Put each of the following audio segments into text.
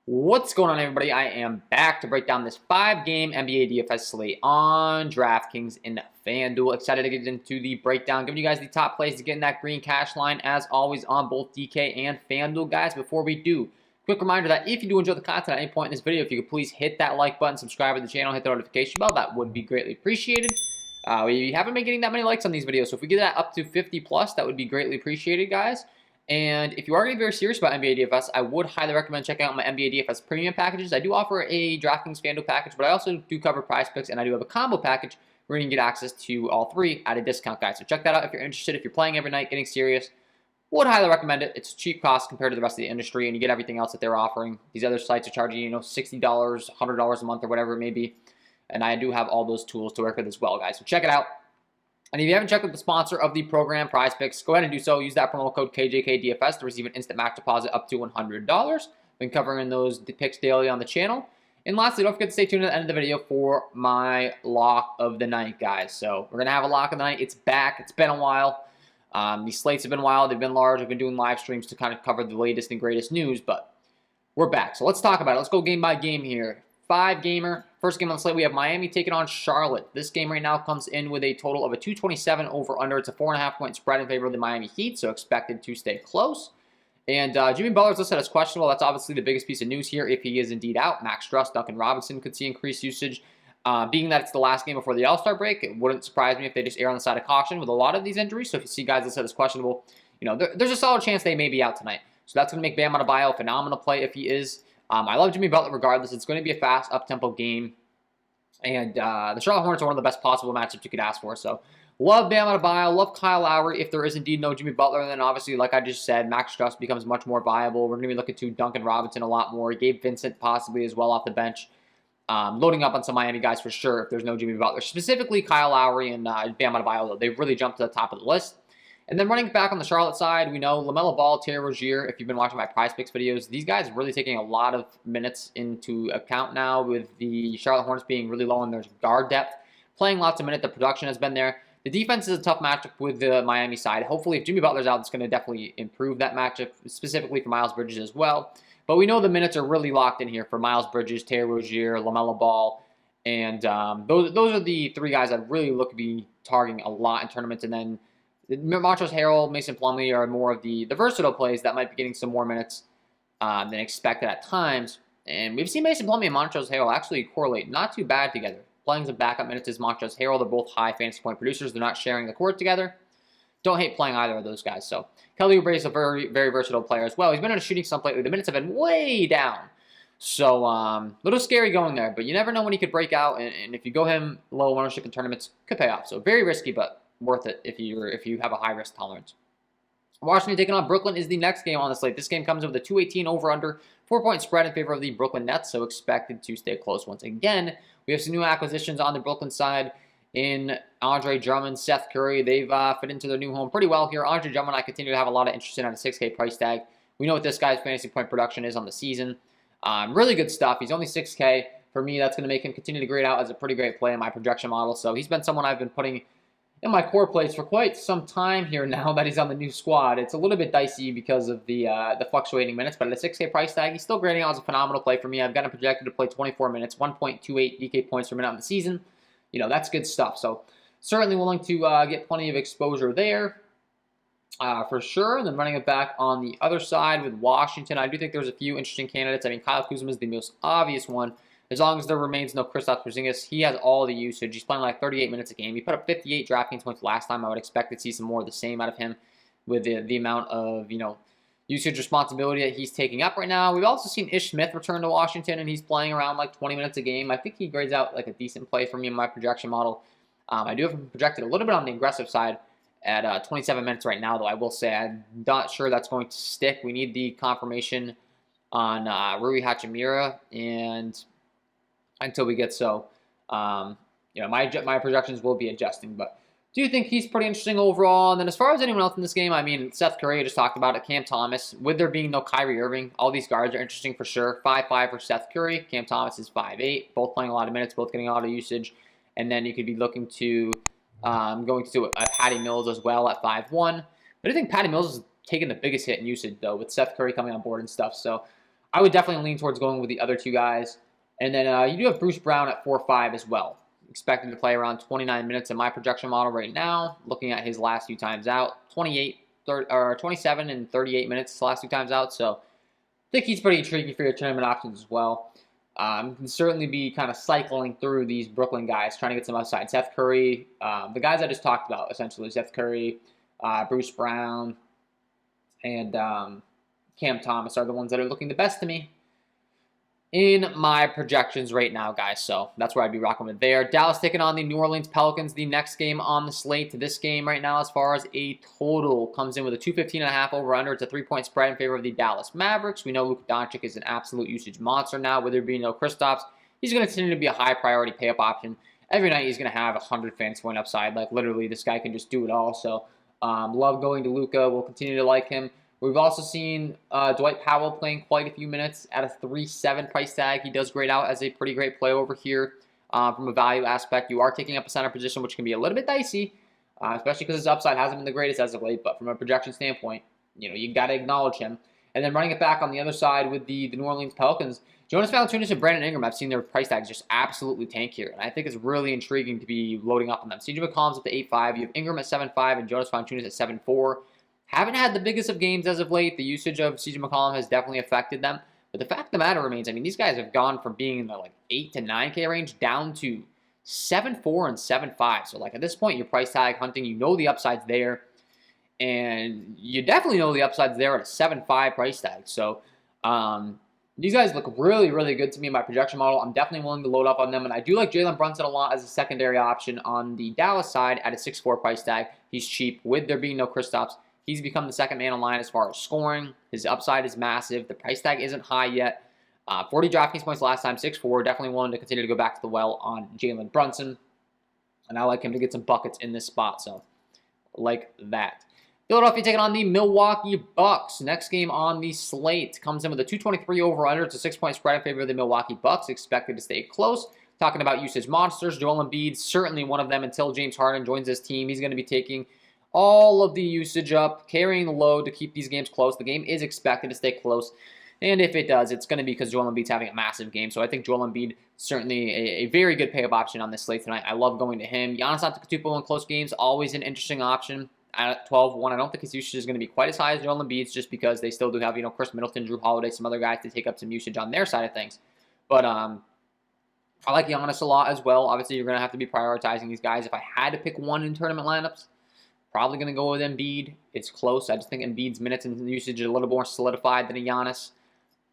What's going on, everybody? I am back to break down this 5-game NBA DFS slate on DraftKings in FanDuel. Excited to get into the breakdown, giving you guys the top plays to get in that green cash line, as always, on both DK and FanDuel. Guys, before we do, quick reminder that if you do enjoy the content at any point in this video, if you could please hit that like button, subscribe to the channel, hit the notification bell, that would be greatly appreciated. We haven't been getting that many likes on these videos, so if we get that up to 50 plus, that would be greatly appreciated, guys. And if you are going to be very serious about NBA DFS, I would highly recommend checking out my NBA DFS premium packages. I do offer a DraftKings FanDuel package, but I also do cover Prize Picks, and I do have a combo package where you can get access to all three at a discount, guys. So check that out if you're interested. If you're playing every night, getting serious, would highly recommend it. It's a cheap cost compared to the rest of the industry, and you get everything else that they're offering. These other sites are charging you, $60, $100 a month, or whatever it may be. And I do have all those tools to work with as well, guys. So check it out. And if you haven't checked out the sponsor of the program, Prize Picks, go ahead and do so. Use that promo code KJK DFS to receive an instant match deposit up to $100. Been covering those picks daily on the channel. And lastly, don't forget to stay tuned at the end of the video for my lock of the night, guys. So we're going to have a lock of the night. It's back. It's been a while. These slates have been wild. They've been large. I've been doing live streams to kind of cover the latest and greatest news, but we're back. So let's talk about it. Let's go game by game here. 5-gamer. First game on the slate, we have Miami taking on Charlotte. This game right now comes in with a total of a 227 over-under. It's a 4.5-point spread in favor of the Miami Heat, so expected to stay close. And Jimmy Butler's listed as questionable. That's obviously the biggest piece of news here if he is indeed out. Max Strus, Duncan Robinson could see increased usage. Being that it's the last game before the All-Star break, it wouldn't surprise me if they just err on the side of caution with a lot of these injuries. So if you see guys listed as questionable, there's a solid chance they may be out tonight. So that's going to make Bam Adebayo a phenomenal play if he is. I love Jimmy Butler regardless. It's going to be a fast, up-tempo game. And the Charlotte Hornets are one of the best possible matchups you could ask for. So love Bam Adebayo, love Kyle Lowry. If there is indeed no Jimmy Butler, then obviously, like I just said, Max Strus becomes much more viable. We're going to be looking to Duncan Robinson a lot more. Gabe Vincent possibly as well off the bench. Loading up on some Miami guys for sure if there's no Jimmy Butler. Specifically Kyle Lowry and Bam Adebayo, though. They've really jumped to the top of the list. And then running back on the Charlotte side, we know LaMelo Ball, Terry Rozier, if you've been watching my Prize Picks videos, these guys really taking a lot of minutes into account now with the Charlotte Hornets being really low in their guard depth. Playing lots of minutes, the production has been there. The defense is a tough matchup with the Miami side. Hopefully, if Jimmy Butler's out, it's going to definitely improve that matchup, specifically for Miles Bridges as well. But we know the minutes are really locked in here for Miles Bridges, Terry Rozier, LaMelo Ball. And those are the three guys I'd really look to be targeting a lot in tournaments. And then Montrezl Harrell, Mason Plumlee are more of the versatile plays that might be getting some more minutes than expected at times. And we've seen Mason Plumlee and Montrezl Harrell actually correlate not too bad together. Playing some backup minutes as Montrezl Harrell. They're both high fantasy point producers. They're not sharing the court together. Don't hate playing either of those guys. So Kelly Oubre is a very, very versatile player as well. He's been on a shooting slump lately. The minutes have been way down. So a little scary going there. But you never know when he could break out. And if you go him low ownership in tournaments, could pay off. So very risky, but worth it if you have a high risk tolerance. Washington taking on Brooklyn is the next game on the slate. This game comes with a 218 over/under, 4-point spread in favor of the Brooklyn Nets, so expected to stay close once again. We have some new acquisitions on the Brooklyn side in Andre Drummond, Seth Curry. They've fit into their new home pretty well here. Andre Drummond, I continue to have a lot of interest in at a 6K price tag. We know what this guy's fantasy point production is on the season. Really good stuff. He's only 6K. For me, that's going to make him continue to grade out as a pretty great play in my projection model. So he's been someone I've been putting in my core plays for quite some time here now that he's on the new squad. It's a little bit dicey because of the fluctuating minutes, but at a 6K price tag, he's still grading out as a phenomenal play for me. I've got him projected to play 24 minutes, 1.28 DK points per minute on the season. That's good stuff. So certainly willing to get plenty of exposure there for sure. And then running it back on the other side with Washington, I do think there's a few interesting candidates. I mean, Kyle Kuzma is the most obvious one. As long as there remains no Kristaps Porzingis, he has all the usage. He's playing like 38 minutes a game. He put up 58 DraftKings points last time. I would expect to see some more of the same out of him with the amount of, usage responsibility that he's taking up right now. We've also seen Ish Smith return to Washington, and he's playing around like 20 minutes a game. I think he grades out like a decent play for me in my projection model. I do have him projected a little bit on the aggressive side at 27 minutes right now, though. I will say I'm not sure that's going to stick. We need the confirmation on Rui Hachimura, and until we get so, my projections will be adjusting, but do you think he's pretty interesting overall? And then as far as anyone else in this game, I mean, Seth Curry, I just talked about it, Cam Thomas, with there being no Kyrie Irving, all these guards are interesting for sure. 5'5" for Seth Curry, Cam Thomas is 5'8", both playing a lot of minutes, both getting a lot of usage, and then you could be looking to going to a Patty Mills as well at 5'1", but I think Patty Mills is taking the biggest hit in usage, though, with Seth Curry coming on board and stuff, so I would definitely lean towards going with the other two guys. And then you do have Bruce Brown at 4-5 as well. Expected to play around 29 minutes in my projection model right now. Looking at his last few times out, 27 and 38 minutes last two times out. So I think he's pretty intriguing for your tournament options as well. You can certainly be kind of cycling through these Brooklyn guys, trying to get some upside. Seth Curry, the guys I just talked about, essentially. Seth Curry, Bruce Brown, and Cam Thomas are the ones that are looking the best to me in my projections right now, guys. So that's where I'd be rocking with there. Dallas taking on the New Orleans Pelicans, the next game on the slate. This game right now, as far as a total, comes in with a 215.5 over-under. It's a 3-point spread in favor of the Dallas Mavericks. We know Luka Doncic is an absolute usage monster now. With there being no Kristaps, he's going to continue to be a high-priority pay-up option. Every night he's going to have 100 fantasy point upside. Like, literally, this guy can just do it all. So, love going to Luka. We'll continue to like him. We've also seen Dwight Powell playing quite a few minutes at a 3.7 price tag. He does grade out as a pretty great play over here from a value aspect. You are taking up a center position, which can be a little bit dicey, especially because his upside hasn't been the greatest as of late. But from a projection standpoint, you got to acknowledge him. And then running it back on the other side with the New Orleans Pelicans, Jonas Valanciunas and Brandon Ingram, I've seen their price tags just absolutely tank here. And I think it's really intriguing to be loading up on them. CJ McCollum's up to 8.5. You have Ingram at 7.5 and Jonas Valanciunas at 7.4. Haven't had the biggest of games as of late. The usage of CJ McCollum has definitely affected them. But the fact of the matter remains, I mean, these guys have gone from being in the 8 to 9K range down to 7.4 and 7.5. So at this point, you're price tag hunting. You know the upside's there. And you definitely know the upside's there at a 7.5 price tag. So these guys look really, really good to me in my projection model. I'm definitely willing to load up on them. And I do like Jalen Brunson a lot as a secondary option on the Dallas side at a 6.4 price tag. He's cheap with there being no Kristaps. He's become the second man in line as far as scoring. His upside is massive. The price tag isn't high yet. 40 DraftKings points last time, 6.4. Definitely willing to continue to go back to the well on Jalen Brunson. And I like him to get some buckets in this spot, so like that. Philadelphia taking on the Milwaukee Bucks. Next game on the slate comes in with a 223 over-under. It's a 6-point spread in favor of the Milwaukee Bucks. Expected to stay close. Talking about usage monsters, Joel Embiid, certainly one of them until James Harden joins this team. He's going to be taking all of the usage up, carrying the load to keep these games close. The game is expected to stay close. And if it does, it's going to be because Joel Embiid's having a massive game. So I think Joel Embiid, certainly a very good pay-up option on this slate tonight. I love going to him. Giannis Antetokounmpo in close games, always an interesting option at 12-1. I don't think his usage is going to be quite as high as Joel Embiid's just because they still do have, Chris Middleton, Drew Holiday, some other guys to take up some usage on their side of things. But I like Giannis a lot as well. Obviously, you're going to have to be prioritizing these guys. If I had to pick one in tournament lineups, probably going to go with Embiid. It's close. I just think Embiid's minutes and usage are a little more solidified than a Giannis.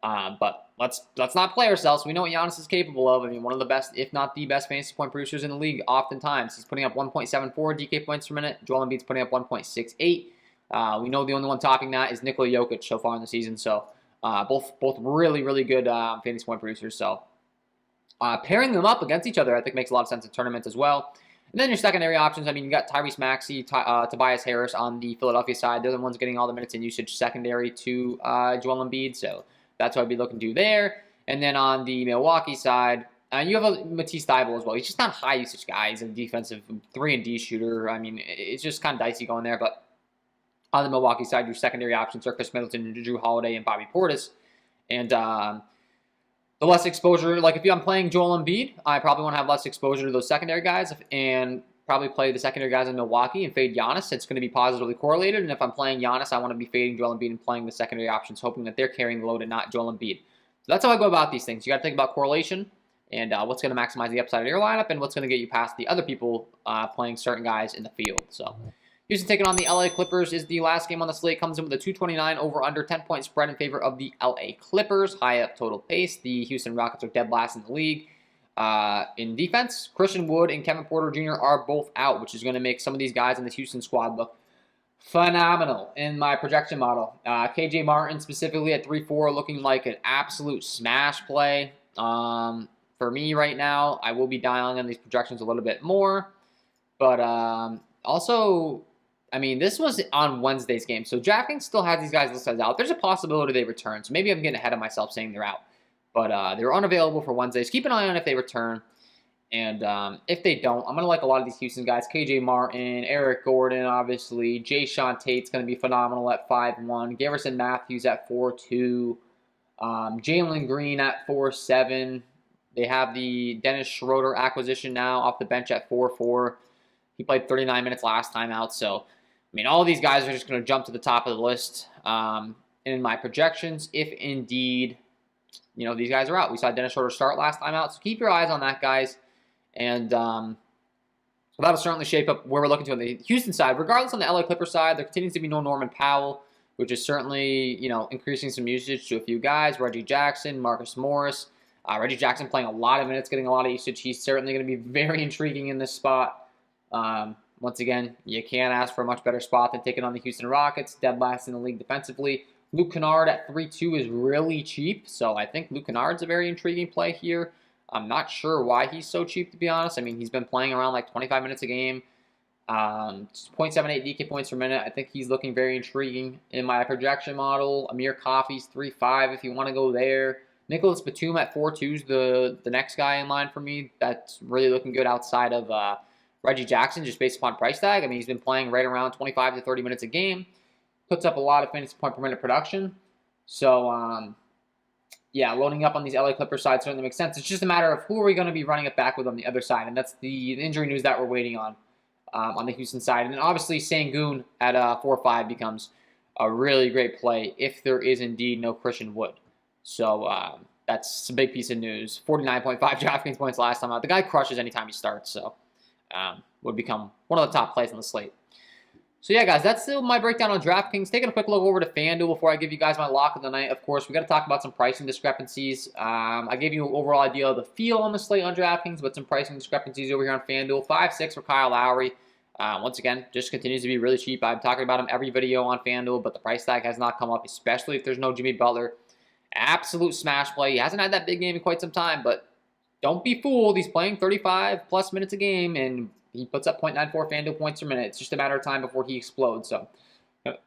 But let's not play ourselves. We know what Giannis is capable of. I mean, one of the best, if not the best fantasy point producers in the league oftentimes. He's putting up 1.74 DK points per minute. Joel Embiid's putting up 1.68. We know the only one topping that is Nikola Jokic so far in the season. So both really, really good fantasy point producers. So pairing them up against each other I think makes a lot of sense in tournaments as well. And then your secondary options, I mean, you got Tyrese Maxey, Tobias Harris on the Philadelphia side. They're the ones getting all the minutes and usage secondary to Joel Embiid. So that's what I'd be looking to do there. And then on the Milwaukee side, you have a Matisse Thybulle as well. He's just not a high usage guy. He's a defensive 3-and-D shooter. I mean, it's just kind of dicey going there. But on the Milwaukee side, your secondary options are Chris Middleton, Drew Holiday, and Bobby Portis. And the less exposure, like if I'm playing Joel Embiid, I probably want to have less exposure to those secondary guys and probably play the secondary guys in Milwaukee and fade Giannis. It's going to be positively correlated. And if I'm playing Giannis, I want to be fading Joel Embiid and playing the secondary options, hoping that they're carrying the load and not Joel Embiid. So that's how I go about these things. You got to think about correlation and what's going to maximize the upside of your lineup and what's going to get you past the other people playing certain guys in the field. So Houston taking on the LA Clippers is the last game on the slate. Comes in with a 229 over-under 10-point spread in favor of the LA Clippers. High up total pace. The Houston Rockets are dead last in the league. In defense, Christian Wood and Kevin Porter Jr. are both out, which is going to make some of these guys in the Houston squad look phenomenal in my projection model. KJ Martin specifically at 3-4 looking like an absolute smash play. For me right now, I will be dialing on these projections a little bit more. But also, I mean, this was on Wednesday's game. So DraftKings still has these guys listed out. There's a possibility they return. So maybe I'm getting ahead of myself saying they're out. But they're unavailable for Wednesdays. Keep an eye on if they return. And if they don't, I'm going to like a lot of these Houston guys. KJ Martin, Eric Gordon, obviously. Jay Sean Tate's going to be phenomenal at 5-1. Garrison Matthews at 4-2. Jalen Green at 4.7. They have the Dennis Schroeder acquisition now off the bench at 4.4. He played 39 minutes last time out. So, I mean, all these guys are just going to jump to the top of the list in my projections, if indeed, these guys are out. We saw Dennis Schroeder start last time out. So keep your eyes on that, guys. And so that'll certainly shape up where we're looking to on the Houston side. Regardless, on the LA Clippers side, there continues to be no Norman Powell, which is certainly, increasing some usage to a few guys. Reggie Jackson, Marcus Morris. Reggie Jackson playing a lot of minutes, getting a lot of usage. He's certainly going to be very intriguing in this spot. Once again, you can't ask for a much better spot than taking on the Houston Rockets, dead last in the league defensively. Luke Kennard at 3.2 is really cheap, so I think Luke Kennard's a very intriguing play here. I'm not sure why he's so cheap, to be honest. I mean, he's been playing around like 25 minutes a game. 0.78 DK points per minute. I think he's looking very intriguing in my projection model. Amir Coffey's 3.5 if you want to go there. Nicholas Batum at 4.2 is the next guy in line for me. That's really looking good outside of Reggie Jackson, just based upon price tag. I mean, he's been playing right around 25 to 30 minutes a game. Puts up a lot of fantasy point per minute production. So, yeah, loading up on these LA Clippers side certainly makes sense. It's just a matter of who are we going to be running it back with on the other side, and that's the injury news that we're waiting on the Houston side. And then obviously Sengun at 4.5 becomes a really great play if there is indeed no Christian Wood. So that's a big piece of news. 49.5 DraftKings points last time out. The guy crushes anytime he starts, so would become one of the top plays on the slate. So yeah, guys, that's still my breakdown on DraftKings. Taking a quick look over to FanDuel before I give you guys my lock of the night. Of course, we got to talk about some pricing discrepancies. I gave you an overall idea of the feel on the slate on DraftKings, but some pricing discrepancies over here on FanDuel. 5.6 for Kyle Lowry. Once again, just continues to be really cheap. I'm talking about him every video on FanDuel, but the price tag has not come up, especially if there's no Jimmy Butler. Absolute smash play. He hasn't had that big game in quite some time, but don't be fooled. He's playing 35-plus minutes a game, and he puts up 0.94 FanDuel points per minute. It's just a matter of time before he explodes. So, going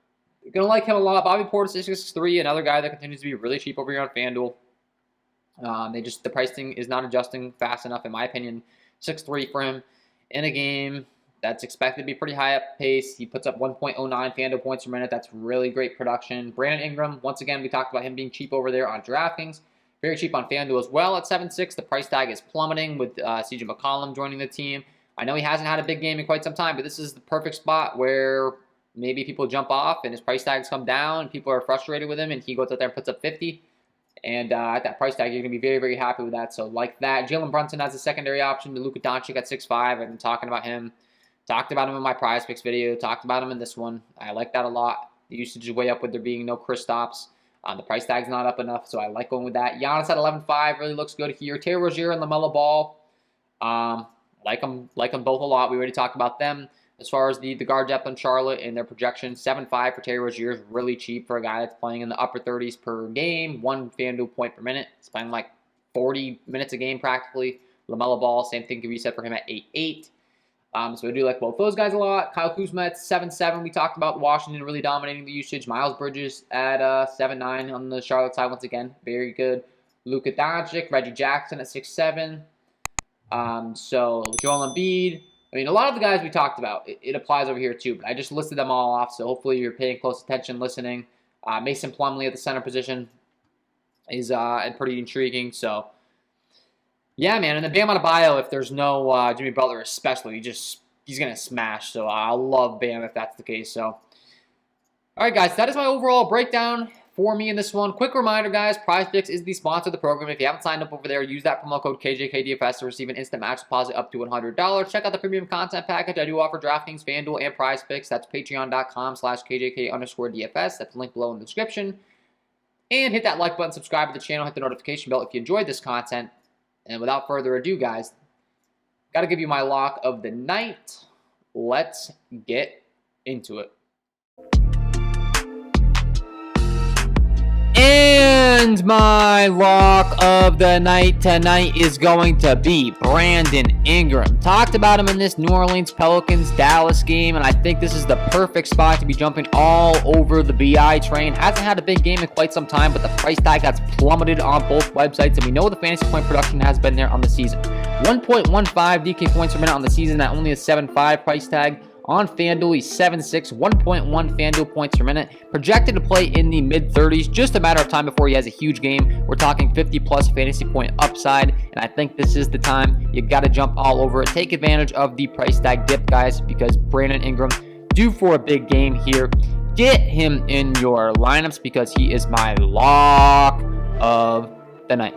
to like him a lot. Bobby Portis 6.3, another guy that continues to be really cheap over here on FanDuel. The pricing is not adjusting fast enough, in my opinion. 6.3 for him in a game that's expected to be pretty high up pace. He puts up 1.09 FanDuel points per minute. That's really great production. Brandon Ingram, once again, we talked about him being cheap over there on DraftKings. Very cheap on FanDuel as well at 7.6. The price tag is plummeting with CJ McCollum joining the team. I know he hasn't had a big game in quite some time, but this is the perfect spot where maybe people jump off and his price tags come down and people are frustrated with him and he goes out there and puts up 50. And at that price tag, you're going to be very, very happy with that. So like that. Jalen Brunson has a secondary option to Luka Doncic at 6.5. I've been talking about him. Talked about him in my prize picks video. Talked about him in this one. I like that a lot. The usage is way up with there being no Kristaps. The price tag's not up enough, so I like going with that. Giannis at 11.5 really looks good here. Terry Rozier and LaMelo Ball. Like them both a lot. We already talked about them. As far as the guard depth on Charlotte and their projection, 7.5 for Terry Rozier is really cheap for a guy that's playing in the upper 30s per game. 1 FanDuel point per minute. He's playing like 40 minutes a game practically. LaMelo Ball, same thing can be said for him at 8.8. So I do like both those guys a lot. Kyle Kuzma at 7.7. We talked about Washington really dominating the usage. Miles Bridges at 7.9 on the Charlotte side. Once again, very good. Luka Doncic, Reggie Jackson at 6.7. So Joel Embiid. I mean, a lot of the guys we talked about, it applies over here too. But I just listed them all off, so hopefully you're paying close attention, listening. Mason Plumlee at the center position is pretty intriguing. So yeah, man. And then Bam Adebayo, if there's no Jimmy Butler especially, he's going to smash. So I'll love Bam if that's the case. So, all right, guys, that is my overall breakdown for me in this one. Quick reminder, guys, PrizePicks is the sponsor of the program. If you haven't signed up over there, use that promo code KJK DFS to receive an instant match deposit up to $100. Check out the premium content package. I do offer DraftKings, FanDuel, and PrizePicks. That's patreon.com/KJK_DFS. That's the link below in the description. And hit that like button, subscribe to the channel, hit the notification bell if you enjoyed this content. And without further ado, guys, got to give you my lock of the night. Let's get into it. And my lock of the night tonight is going to be Brandon Ingram. Talked about him in this New Orleans Pelicans Dallas game, and I think this is the perfect spot to be jumping all over the BI train. Hasn't had a big game in quite some time, but the price tag has plummeted on both websites, and we know the fantasy point production has been there on the season. 1.15 DK points per minute on the season at only a 7.5 price tag. on FanDuel. He's 7'6", 1.1 FanDuel points per minute, projected to play in the mid-30s. Just a matter of time before he has a huge game. We're talking 50-plus fantasy point upside, and I think this is the time you got to jump all over it. Take advantage of the price tag dip, guys, because Brandon Ingram due for a big game here. Get him in your lineups because he is my lock of the night.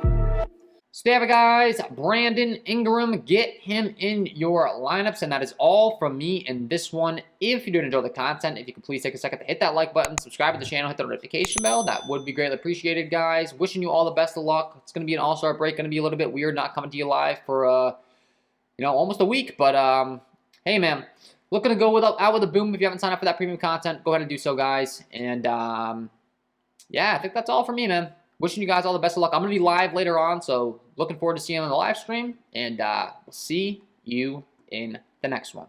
So there we go, guys. Brandon Ingram, get him in your lineups. And that is all from me in this one. If you did enjoy the content, if you could please take a second to hit that like button, subscribe to the channel, hit the notification bell. That would be greatly appreciated, guys. Wishing you all the best of luck. It's going to be an all-star break. Going to be a little bit weird not coming to you live for, almost a week. But, hey, man. Looking to go out with a boom. If you haven't signed up for that premium content, go ahead and do so, guys. And, yeah, I think that's all for me, man. Wishing you guys all the best of luck. I'm going to be live later on, so looking forward to seeing you on the live stream. And we'll see you in the next one.